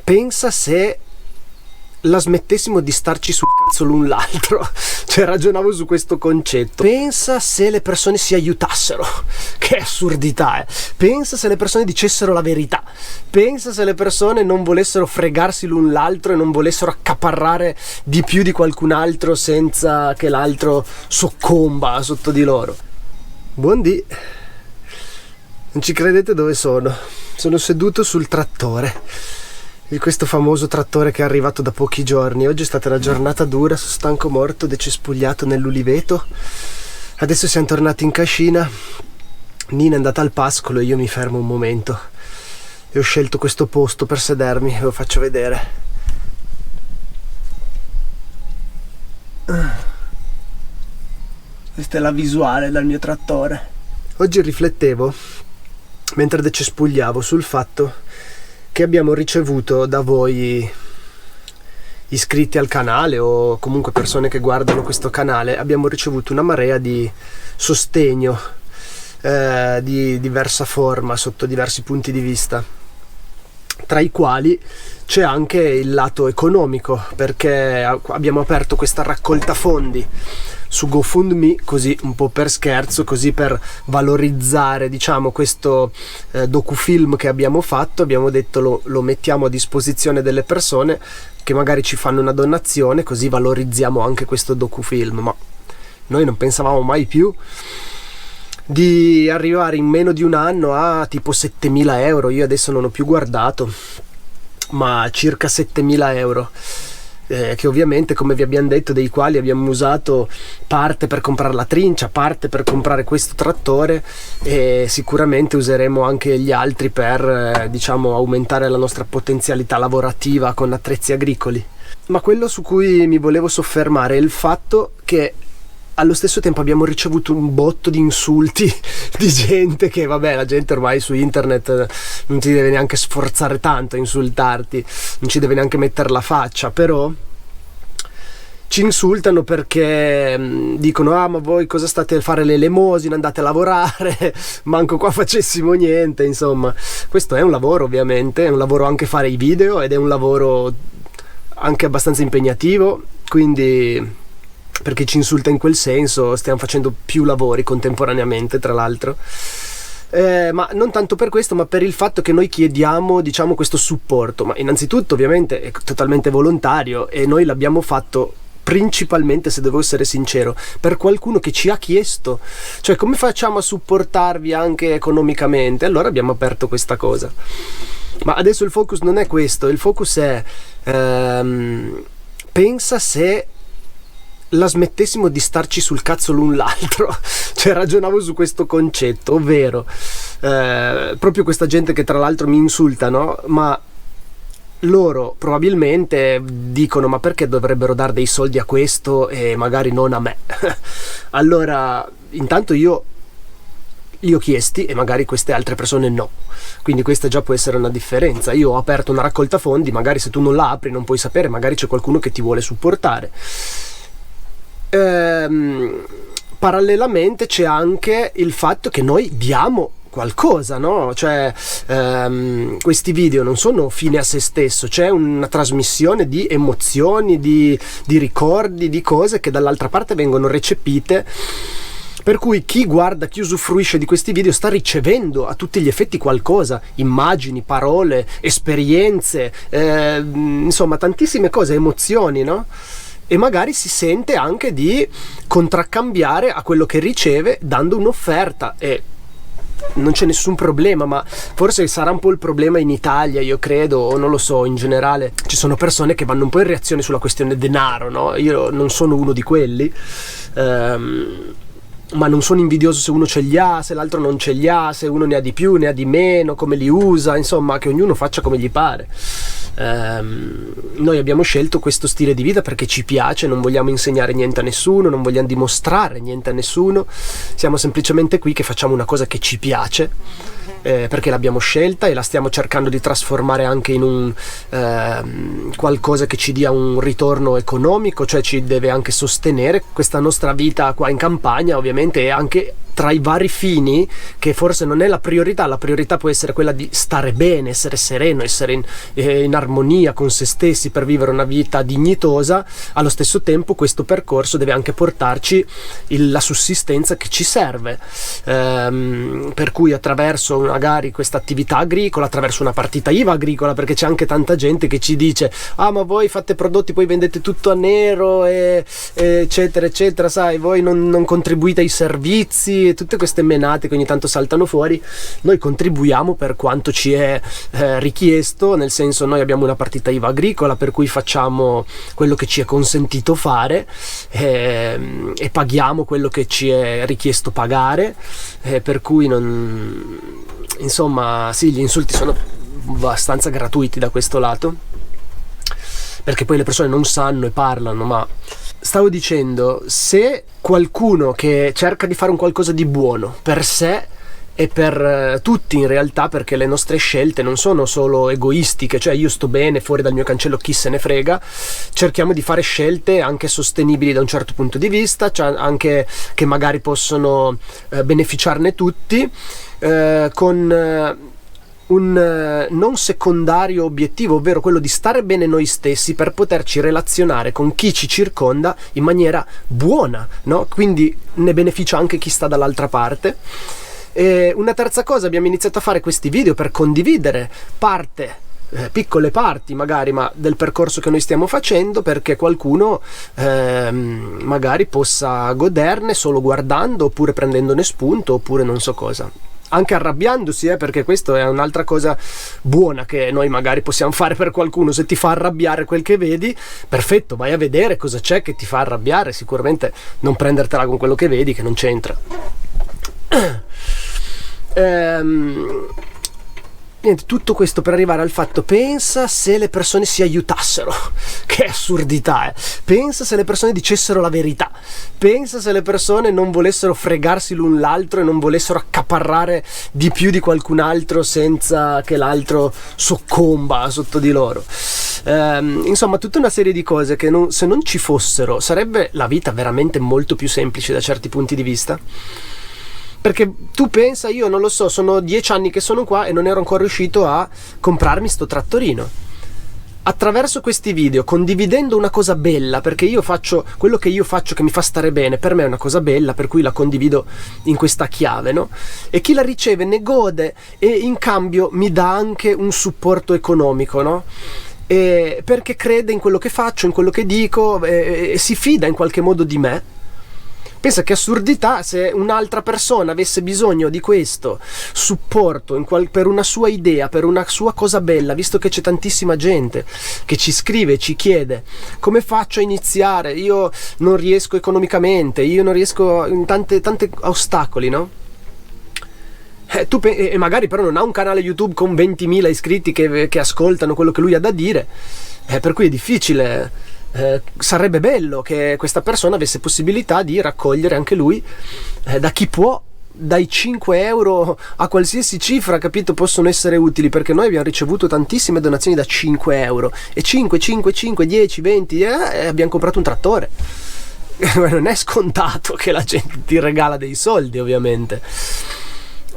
pensa se la smettessimo di starci sul cazzo l'un l'altro. Cioè, ragionavo su questo concetto. Pensa se le persone si aiutassero. Che assurdità, eh. Pensa se le persone dicessero la verità. Pensa se le persone non volessero fregarsi l'un l'altro e non volessero accaparrare di più di qualcun altro senza che l'altro soccomba sotto di loro. Buondì. Non ci credete dove sono? Sono seduto sul trattore di questo famoso trattore che è arrivato da pochi giorni. Oggi è stata una giornata dura, sono stanco morto, decespugliato nell'uliveto. Adesso siamo tornati in cascina, Nina è andata al pascolo e io mi fermo un momento e ho scelto questo posto per sedermi, ve lo faccio vedere. Questa è la visuale dal mio trattore. Oggi riflettevo mentre decespugliavo sul fatto che abbiamo ricevuto da voi iscritti al canale o comunque persone che guardano questo canale. Abbiamo ricevuto una marea di sostegno di diversa forma sotto diversi punti di vista, tra i quali c'è anche il lato economico, perché abbiamo aperto questa raccolta fondi su GoFundMe, così un po' per scherzo, così per valorizzare, diciamo, questo docufilm che abbiamo fatto. Abbiamo detto lo mettiamo a disposizione delle persone che magari ci fanno una donazione, così valorizziamo anche questo docufilm. Ma noi non pensavamo mai più di arrivare in meno di un anno a tipo 7.000 euro. Io adesso non ho più guardato, ma circa 7.000 euro. Che ovviamente, come vi abbiamo detto, dei quali abbiamo usato parte per comprare la trincia, parte per comprare questo trattore, e sicuramente useremo anche gli altri per diciamo aumentare la nostra potenzialità lavorativa con attrezzi agricoli. Ma quello su cui mi volevo soffermare è il fatto che allo stesso tempo abbiamo ricevuto un botto di insulti di gente che, vabbè, la gente ormai su internet non ti deve neanche sforzare tanto a insultarti, non ci deve neanche mettere la faccia, però ci insultano perché dicono: ah, ma voi cosa state a fare le elemosine, andate a lavorare, manco qua facessimo niente. Insomma, questo è un lavoro, ovviamente, è un lavoro anche fare i video, ed è un lavoro anche abbastanza impegnativo, quindi perché ci insulta in quel senso stiamo facendo più lavori contemporaneamente, tra l'altro, ma non tanto per questo, ma per il fatto che noi chiediamo, diciamo, questo supporto. Ma innanzitutto ovviamente è totalmente volontario e noi l'abbiamo fatto principalmente, se devo essere sincero, per qualcuno che ci ha chiesto, cioè come facciamo a supportarvi anche economicamente. Allora abbiamo aperto questa cosa. Ma adesso il focus non è questo, il focus è pensa se la smettessimo di starci sul cazzo l'un l'altro. Cioè, ragionavo su questo concetto, ovvero proprio questa gente che tra l'altro mi insulta, no? Ma loro probabilmente dicono: ma perché dovrebbero dare dei soldi a questo e magari non a me? Allora, intanto io ho chiesti e magari queste altre persone no, quindi questa già può essere una differenza. Io ho aperto una raccolta fondi, magari se tu non la apri non puoi sapere, magari c'è qualcuno che ti vuole supportare. Parallelamente c'è anche il fatto che noi diamo qualcosa, no? Cioè questi video non sono fine a se stesso, c'è una trasmissione di emozioni, di ricordi, di cose che dall'altra parte vengono recepite, per cui chi guarda, chi usufruisce di questi video sta ricevendo a tutti gli effetti qualcosa: immagini, parole, esperienze, insomma tantissime cose, emozioni, no? E magari si sente anche di contraccambiare a quello che riceve dando un'offerta, e non c'è nessun problema. Ma forse sarà un po' il problema in Italia, io credo, o non lo so, in generale ci sono persone che vanno un po' in reazione sulla questione denaro, no? Io non sono uno di quelli, ma non sono invidioso se uno ce li ha, se l'altro non ce li ha, se uno ne ha di più, ne ha di meno, come li usa, insomma, che ognuno faccia come gli pare. Noi abbiamo scelto questo stile di vita perché ci piace, non vogliamo insegnare niente a nessuno, non vogliamo dimostrare niente a nessuno, siamo semplicemente qui che facciamo una cosa che ci piace, perché l'abbiamo scelta e la stiamo cercando di trasformare anche in un qualcosa che ci dia un ritorno economico, cioè ci deve anche sostenere questa nostra vita qua in campagna, ovviamente, e anche tra i vari fini, che forse non è la priorità può essere quella di stare bene, essere sereno, essere in armonia con se stessi per vivere una vita dignitosa, allo stesso tempo questo percorso deve anche portarci la sussistenza che ci serve, per cui attraverso magari questa attività agricola, attraverso una partita IVA agricola, perché c'è anche tanta gente che ci dice ma voi fate prodotti poi vendete tutto a nero eccetera eccetera, sai, voi non contribuite ai servizi e tutte queste menate che ogni tanto saltano fuori. Noi contribuiamo per quanto ci è richiesto, nel senso, noi abbiamo una partita IVA agricola per cui facciamo quello che ci è consentito fare e paghiamo quello che ci è richiesto pagare, per cui insomma sì, gli insulti sono abbastanza gratuiti da questo lato, perché poi le persone non sanno e parlano. Ma stavo dicendo, se qualcuno che cerca di fare un qualcosa di buono per sé e per tutti in realtà, perché le nostre scelte non sono solo egoistiche, cioè io sto bene fuori dal mio cancello, chi se ne frega, cerchiamo di fare scelte anche sostenibili da un certo punto di vista, cioè anche che magari possono beneficiarne tutti, con un non secondario obiettivo, ovvero quello di stare bene noi stessi per poterci relazionare con chi ci circonda in maniera buona, no? Quindi ne beneficia anche chi sta dall'altra parte. E una terza cosa, abbiamo iniziato a fare questi video per condividere piccole parti magari, ma del percorso che noi stiamo facendo, perché qualcuno magari possa goderne solo guardando, oppure prendendone spunto, oppure non so cosa, anche arrabbiandosi, perché questo è un'altra cosa buona che noi magari possiamo fare per qualcuno. Se ti fa arrabbiare quel che vedi, perfetto, vai a vedere cosa c'è che ti fa arrabbiare, sicuramente non prendertela con quello che vedi che non c'entra. Niente, tutto questo per arrivare al fatto: pensa se le persone si aiutassero, che assurdità, pensa se le persone dicessero la verità, pensa se le persone non volessero fregarsi l'un l'altro e non volessero accaparrare di più di qualcun altro senza che l'altro soccomba sotto di loro. Insomma, tutta una serie di cose che se non ci fossero sarebbe la vita veramente molto più semplice da certi punti di vista. Perché tu pensa, io non lo so, sono 10 anni che sono qua e non ero ancora riuscito a comprarmi sto trattorino. Attraverso questi video, condividendo una cosa bella, perché io faccio quello che io faccio che mi fa stare bene, per me è una cosa bella, per cui la condivido in questa chiave, no? E chi la riceve ne gode e in cambio mi dà anche un supporto economico, no? Perché crede in quello che faccio, in quello che dico, e si fida in qualche modo di me. Pensa che assurdità se un'altra persona avesse bisogno di questo supporto per una sua idea, per una sua cosa bella, visto che c'è tantissima gente che ci scrive, ci chiede come faccio a iniziare, io non riesco economicamente, io non riesco in tanti ostacoli, no? E magari però non ha un canale YouTube con 20.000 iscritti che ascoltano quello che lui ha da dire, per cui è difficile. Sarebbe bello che questa persona avesse possibilità di raccogliere anche lui, da chi può, dai 5 euro a qualsiasi cifra, capito, possono essere utili, perché noi abbiamo ricevuto tantissime donazioni da 5 euro e 5, 10, 20 e abbiamo comprato un trattore. Non è scontato che la gente ti regala dei soldi, ovviamente.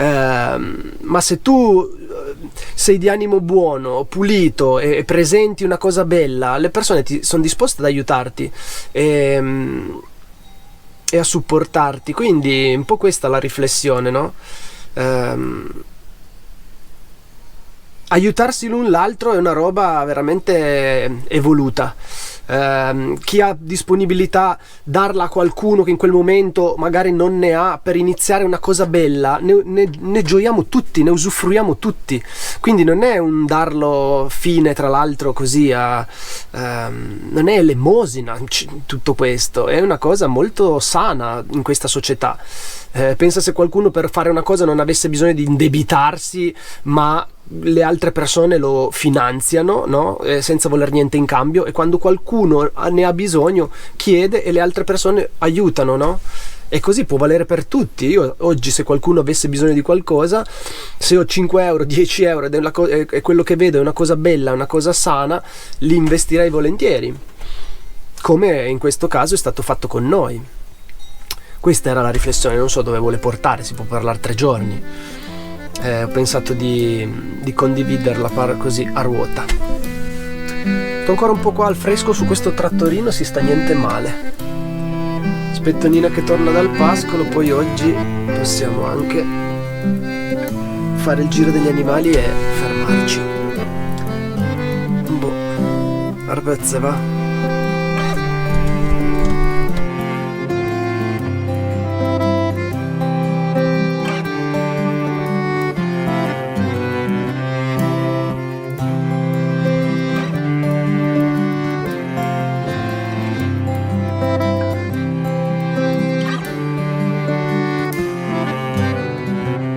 Ma se tu sei di animo buono, pulito e presenti una cosa bella, le persone sono disposte ad aiutarti e a supportarti. Quindi un po' questa è la riflessione, no? Aiutarsi l'un l'altro è una roba veramente evoluta. Chi ha disponibilità, darla a qualcuno che in quel momento magari non ne ha, per iniziare una cosa bella, ne gioiamo tutti, ne usufruiamo tutti. Quindi non è un darlo fine, tra l'altro, così non è elemosina tutto questo, è una cosa molto sana in questa società. Pensa se qualcuno per fare una cosa non avesse bisogno di indebitarsi, ma le altre persone lo finanziano, no? Senza voler niente in cambio, e quando qualcuno ne ha bisogno chiede e le altre persone aiutano, no? E così può valere per tutti. Io oggi, se qualcuno avesse bisogno di qualcosa, se ho 5 euro, 10 euro e quello che vedo è una cosa bella, una cosa sana, li investirei volentieri, come in questo caso è stato fatto con noi. Questa era la riflessione, non so dove vuole portare, si può parlare 3 giorni. Ho pensato di condividerla così a ruota. Sto ancora un po' qua al fresco su questo trattorino, si sta niente male. Aspetto Nina che torna dal pascolo, poi oggi possiamo anche fare il giro degli animali e fermarci. Boh, arbezze va.